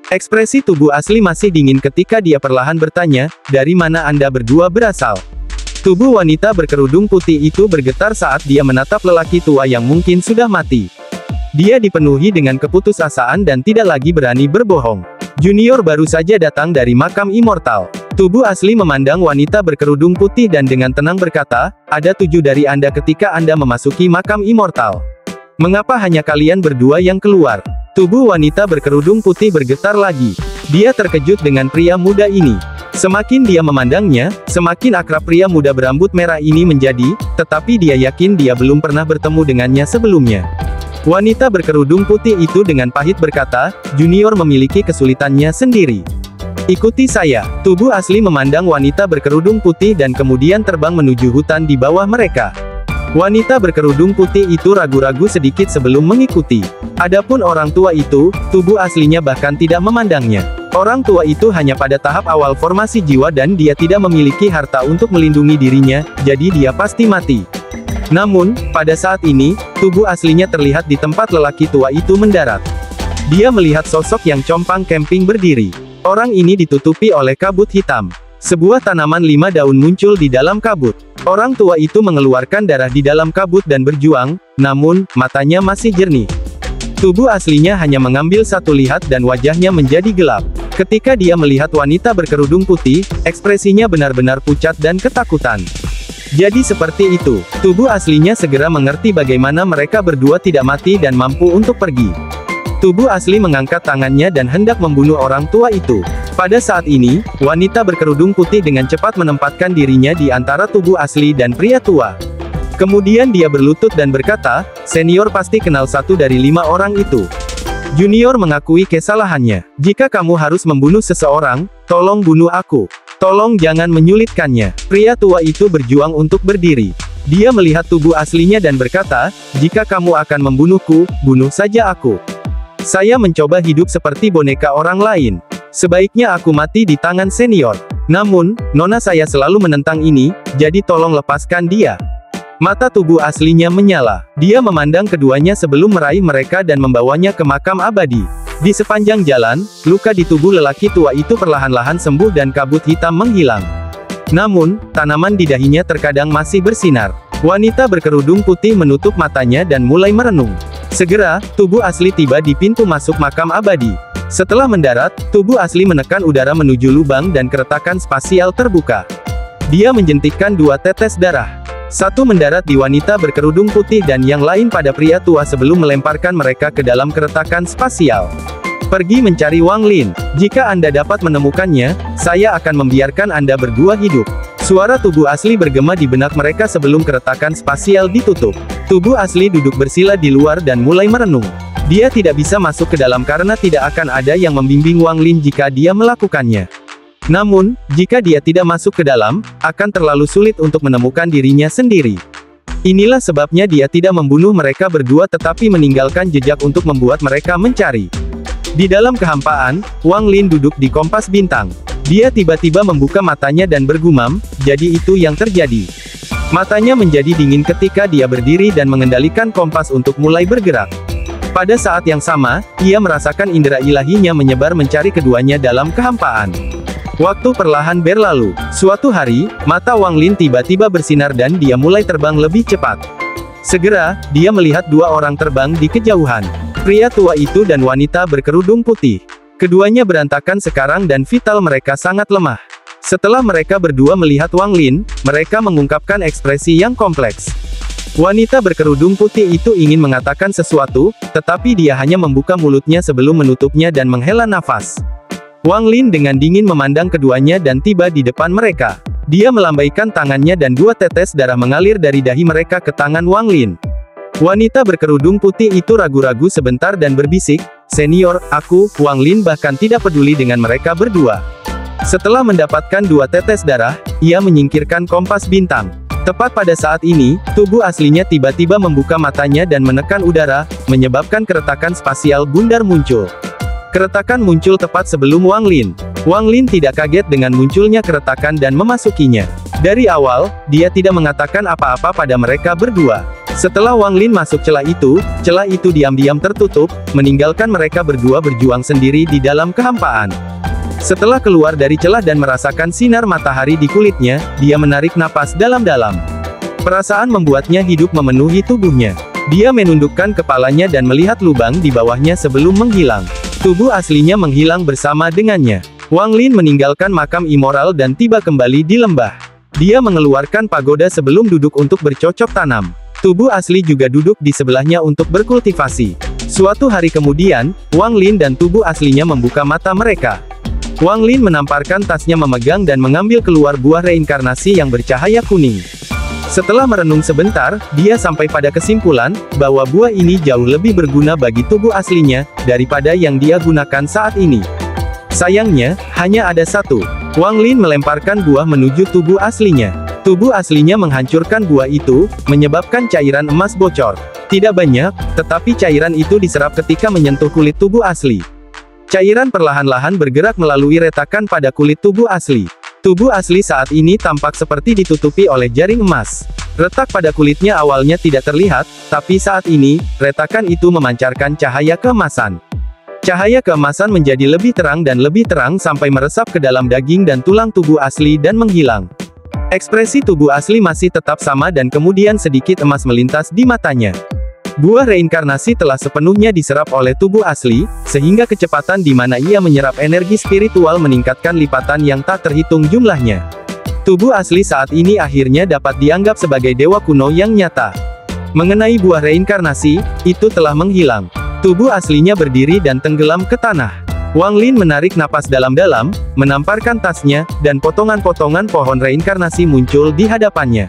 Ekspresi tubuh asli masih dingin ketika dia perlahan bertanya, "Dari mana Anda berdua berasal?" Tubuh wanita berkerudung putih itu bergetar saat dia menatap lelaki tua yang mungkin sudah mati. Dia dipenuhi dengan keputusasaan dan tidak lagi berani berbohong. Junior baru saja datang dari makam immortal. Tubuh asli memandang wanita berkerudung putih dan dengan tenang berkata, "Ada 7 dari Anda ketika Anda memasuki makam immortal. Mengapa hanya kalian berdua yang keluar?" Tubuh wanita berkerudung putih bergetar lagi. Dia terkejut dengan pria muda ini. Semakin dia memandangnya, semakin akrab pria muda berambut merah ini menjadi, tetapi dia yakin dia belum pernah bertemu dengannya sebelumnya. Wanita berkerudung putih itu dengan pahit berkata, "Junior memiliki kesulitannya sendiri. Ikuti saya." Tubuh asli memandang wanita berkerudung putih dan kemudian terbang menuju hutan di bawah mereka. Wanita berkerudung putih itu ragu-ragu sedikit sebelum mengikuti. Adapun orang tua itu, tubuh aslinya bahkan tidak memandangnya. Orang tua itu hanya pada tahap awal formasi jiwa dan dia tidak memiliki harta untuk melindungi dirinya, jadi dia pasti mati. Namun, pada saat ini, tubuh aslinya terlihat di tempat lelaki tua itu mendarat. Dia melihat sosok yang compang camping berdiri. Orang ini ditutupi oleh kabut hitam. Sebuah tanaman 5 daun muncul di dalam kabut. Orang tua itu mengeluarkan darah di dalam kabut dan berjuang, namun, matanya masih jernih. Tubuh aslinya hanya mengambil satu lihat dan wajahnya menjadi gelap. Ketika dia melihat wanita berkerudung putih, ekspresinya benar-benar pucat dan ketakutan. Jadi seperti itu, tubuh aslinya segera mengerti bagaimana mereka berdua tidak mati dan mampu untuk pergi. Tubuh asli mengangkat tangannya dan hendak membunuh orang tua itu. Pada saat ini, wanita berkerudung putih dengan cepat menempatkan dirinya di antara tubuh asli dan pria tua. Kemudian dia berlutut dan berkata, "Senior pasti kenal satu dari 5 orang itu." Junior mengakui kesalahannya. "Jika kamu harus membunuh seseorang, tolong bunuh aku. Tolong jangan menyulitkannya." Pria tua itu berjuang untuk berdiri. Dia melihat tubuh aslinya dan berkata, "Jika kamu akan membunuhku, bunuh saja aku. Saya mencoba hidup seperti boneka orang lain. Sebaiknya aku mati di tangan senior. Namun, nona saya selalu menentang ini, jadi tolong lepaskan dia." Mata tubuh aslinya menyala. Dia memandang keduanya sebelum meraih mereka dan membawanya ke makam abadi. Di sepanjang jalan, luka di tubuh lelaki tua itu perlahan-lahan sembuh dan kabut hitam menghilang. Namun, tanaman di dahinya terkadang masih bersinar. Wanita berkerudung putih menutup matanya dan mulai merenung. Segera, tubuh asli tiba di pintu masuk makam abadi. Setelah mendarat, tubuh asli menekan udara menuju lubang dan keretakan spasial terbuka. Dia menjentikkan 2 tetes darah. Satu mendarat di wanita berkerudung putih dan yang lain pada pria tua sebelum melemparkan mereka ke dalam keretakan spasial. "Pergi mencari Wang Lin. Jika Anda dapat menemukannya, saya akan membiarkan Anda berdua hidup." Suara tubuh asli bergema di benak mereka sebelum keretakan spasial ditutup. Tubuh asli duduk bersila di luar dan mulai merenung. Dia tidak bisa masuk ke dalam karena tidak akan ada yang membimbing Wang Lin jika dia melakukannya. Namun, jika dia tidak masuk ke dalam, akan terlalu sulit untuk menemukan dirinya sendiri. Inilah sebabnya dia tidak membunuh mereka berdua tetapi meninggalkan jejak untuk membuat mereka mencari. Di dalam kehampaan, Wang Lin duduk di kompas bintang. Dia tiba-tiba membuka matanya dan bergumam, "Jadi itu yang terjadi." Matanya menjadi dingin ketika dia berdiri dan mengendalikan kompas untuk mulai bergerak. Pada saat yang sama, ia merasakan indera ilahinya menyebar mencari keduanya dalam kehampaan. Waktu perlahan berlalu. Suatu hari, mata Wang Lin tiba-tiba bersinar dan dia mulai terbang lebih cepat. Segera, dia melihat 2 orang terbang di kejauhan. Pria tua itu dan wanita berkerudung putih. Keduanya berantakan sekarang dan vital mereka sangat lemah. Setelah mereka berdua melihat Wang Lin, mereka mengungkapkan ekspresi yang kompleks. Wanita berkerudung putih itu ingin mengatakan sesuatu, tetapi dia hanya membuka mulutnya sebelum menutupnya dan menghela nafas. Wang Lin dengan dingin memandang keduanya dan tiba di depan mereka. Dia melambaikan tangannya dan 2 tetes darah mengalir dari dahi mereka ke tangan Wang Lin. Wanita berkerudung putih itu ragu-ragu sebentar dan berbisik, "Senior, aku." Wang Lin bahkan tidak peduli dengan mereka berdua. Setelah mendapatkan 2 tetes darah, ia menyingkirkan kompas bintang. Tepat pada saat ini, tubuh aslinya tiba-tiba membuka matanya dan menekan udara, menyebabkan keretakan spasial bundar muncul. Keretakan muncul tepat sebelum Wang Lin. Wang Lin tidak kaget dengan munculnya keretakan dan memasukinya. Dari awal, dia tidak mengatakan apa-apa pada mereka berdua. Setelah Wang Lin masuk celah itu diam-diam tertutup, meninggalkan mereka berdua berjuang sendiri di dalam kehampaan. Setelah keluar dari celah dan merasakan sinar matahari di kulitnya, dia menarik napas dalam-dalam. Perasaan membuatnya hidup memenuhi tubuhnya. Dia menundukkan kepalanya dan melihat lubang di bawahnya sebelum menghilang. Tubuh aslinya menghilang bersama dengannya. Wang Lin meninggalkan makam immoral dan tiba kembali di lembah. Dia mengeluarkan pagoda sebelum duduk untuk bercocok tanam. Tubuh asli juga duduk di sebelahnya untuk berkultivasi. Suatu hari kemudian, Wang Lin dan tubuh aslinya membuka mata mereka. Wang Lin menamparkan tasnya memegang dan mengambil keluar buah reinkarnasi yang bercahaya kuning. Setelah merenung sebentar, dia sampai pada kesimpulan, bahwa buah ini jauh lebih berguna bagi tubuh aslinya, daripada yang dia gunakan saat ini. Sayangnya, hanya ada satu. Wang Lin melemparkan buah menuju tubuh aslinya. Tubuh aslinya menghancurkan buah itu, menyebabkan cairan emas bocor. Tidak banyak, tetapi cairan itu diserap ketika menyentuh kulit tubuh asli. Cairan perlahan-lahan bergerak melalui retakan pada kulit tubuh asli. Tubuh asli saat ini tampak seperti ditutupi oleh jaring emas. Retak pada kulitnya awalnya tidak terlihat, tapi saat ini, retakan itu memancarkan cahaya keemasan. Cahaya keemasan menjadi lebih terang dan lebih terang sampai meresap ke dalam daging dan tulang tubuh asli dan menghilang. Ekspresi tubuh asli masih tetap sama dan kemudian sedikit emas melintas di matanya. Buah reinkarnasi telah sepenuhnya diserap oleh tubuh asli, sehingga kecepatan di mana ia menyerap energi spiritual meningkatkan lipatan yang tak terhitung jumlahnya. Tubuh asli saat ini akhirnya dapat dianggap sebagai dewa kuno yang nyata. Mengenai buah reinkarnasi, itu telah menghilang. Tubuh aslinya berdiri dan tenggelam ke tanah. Wang Lin menarik napas dalam-dalam, menamparkan tasnya, dan potongan-potongan pohon reinkarnasi muncul di hadapannya.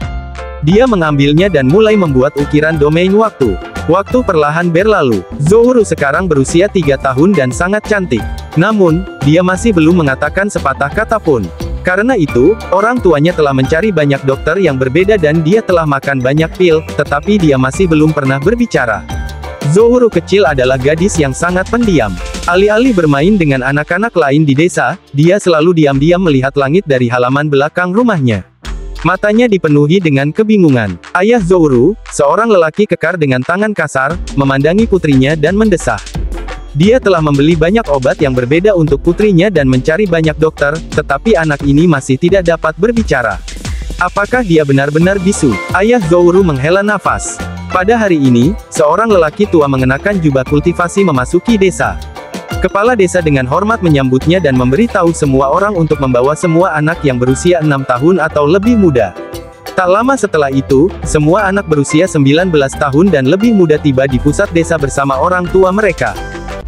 Dia mengambilnya dan mulai membuat ukiran domain waktu. Waktu perlahan berlalu. Zhou Ru sekarang berusia 3 tahun dan sangat cantik. Namun, dia masih belum mengatakan sepatah kata pun. Karena itu, orang tuanya telah mencari banyak dokter yang berbeda dan dia telah makan banyak pil, tetapi dia masih belum pernah berbicara. Zhou Ru kecil adalah gadis yang sangat pendiam. Alih-alih bermain dengan anak-anak lain di desa, dia selalu diam-diam melihat langit dari halaman belakang rumahnya. Matanya dipenuhi dengan kebingungan. Ayah Zhou Ru, seorang lelaki kekar dengan tangan kasar, memandangi putrinya dan mendesah. Dia telah membeli banyak obat yang berbeda untuk putrinya dan mencari banyak dokter, tetapi anak ini masih tidak dapat berbicara. Apakah dia benar-benar bisu? Ayah Zhou Ru menghela nafas. Pada hari ini, seorang lelaki tua mengenakan jubah kultivasi memasuki desa. Kepala desa dengan hormat menyambutnya dan memberitahu semua orang untuk membawa semua anak yang berusia 6 tahun atau lebih muda. Tak lama setelah itu, semua anak berusia 19 tahun dan lebih muda tiba di pusat desa bersama orang tua mereka.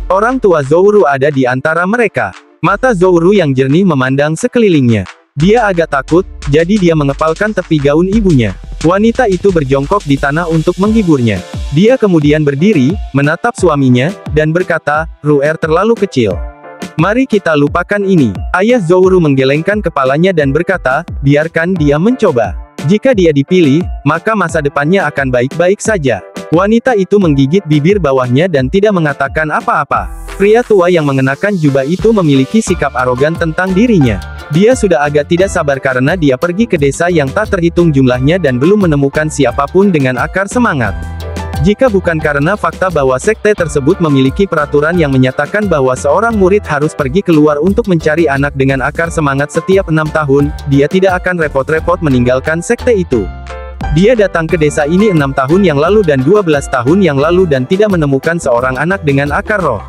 Orang tua Zhou Ru ada di antara mereka. Mata Zhou Ru yang jernih memandang sekelilingnya. Dia agak takut, jadi dia mengepalkan tepi gaun ibunya. Wanita itu berjongkok di tanah untuk menghiburnya. Dia kemudian berdiri, menatap suaminya, dan berkata, "Ruer terlalu kecil. Mari kita lupakan ini." Ayah Zhou Ru menggelengkan kepalanya dan berkata, "Biarkan dia mencoba. Jika dia dipilih, maka masa depannya akan baik-baik saja." Wanita itu menggigit bibir bawahnya dan tidak mengatakan apa-apa. Pria tua yang mengenakan jubah itu memiliki sikap arogan tentang dirinya. Dia sudah agak tidak sabar karena dia pergi ke desa yang tak terhitung jumlahnya dan belum menemukan siapapun dengan akar semangat. Jika bukan karena fakta bahwa sekte tersebut memiliki peraturan yang menyatakan bahwa seorang murid harus pergi keluar untuk mencari anak dengan akar semangat setiap 6 tahun, dia tidak akan repot-repot meninggalkan sekte itu. Dia datang ke desa ini 6 tahun yang lalu dan 12 tahun yang lalu dan tidak menemukan seorang anak dengan akar roh.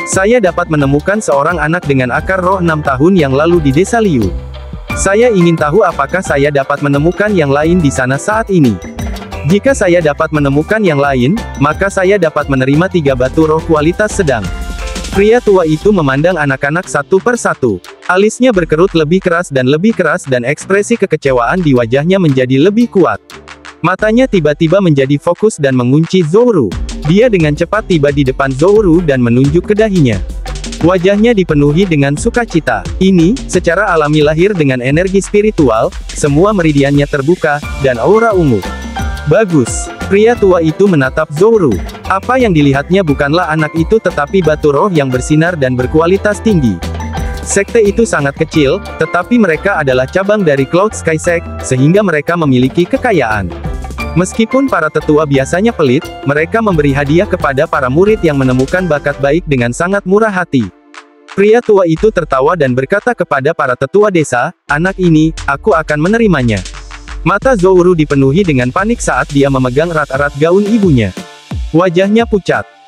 Saya dapat menemukan seorang anak dengan akar roh 6 tahun yang lalu di desa Liu. Saya ingin tahu apakah saya dapat menemukan yang lain di sana saat ini. Jika saya dapat menemukan yang lain, maka saya dapat menerima 3 batu roh kualitas sedang. Pria tua itu memandang anak-anak satu per satu. Alisnya berkerut lebih keras dan ekspresi kekecewaan di wajahnya menjadi lebih kuat. Matanya tiba-tiba menjadi fokus dan mengunci Zhou Ru. Dia dengan cepat tiba di depan Zhou Ru dan menunjuk ke dahinya. Wajahnya dipenuhi dengan sukacita. Ini, secara alami lahir dengan energi spiritual, semua meridiannya terbuka, dan aura ungu. Bagus. Pria tua itu menatap Zhou Ru. Apa yang dilihatnya bukanlah anak itu tetapi batu roh yang bersinar dan berkualitas tinggi. Sekte itu sangat kecil, tetapi mereka adalah cabang dari Cloud Sky Sect, sehingga mereka memiliki kekayaan. Meskipun para tetua biasanya pelit, mereka memberi hadiah kepada para murid yang menemukan bakat baik dengan sangat murah hati. Pria tua itu tertawa dan berkata kepada para tetua desa, "Anak ini, aku akan menerimanya." Mata Zhou Ru dipenuhi dengan panik saat dia memegang erat-erat gaun ibunya. Wajahnya pucat.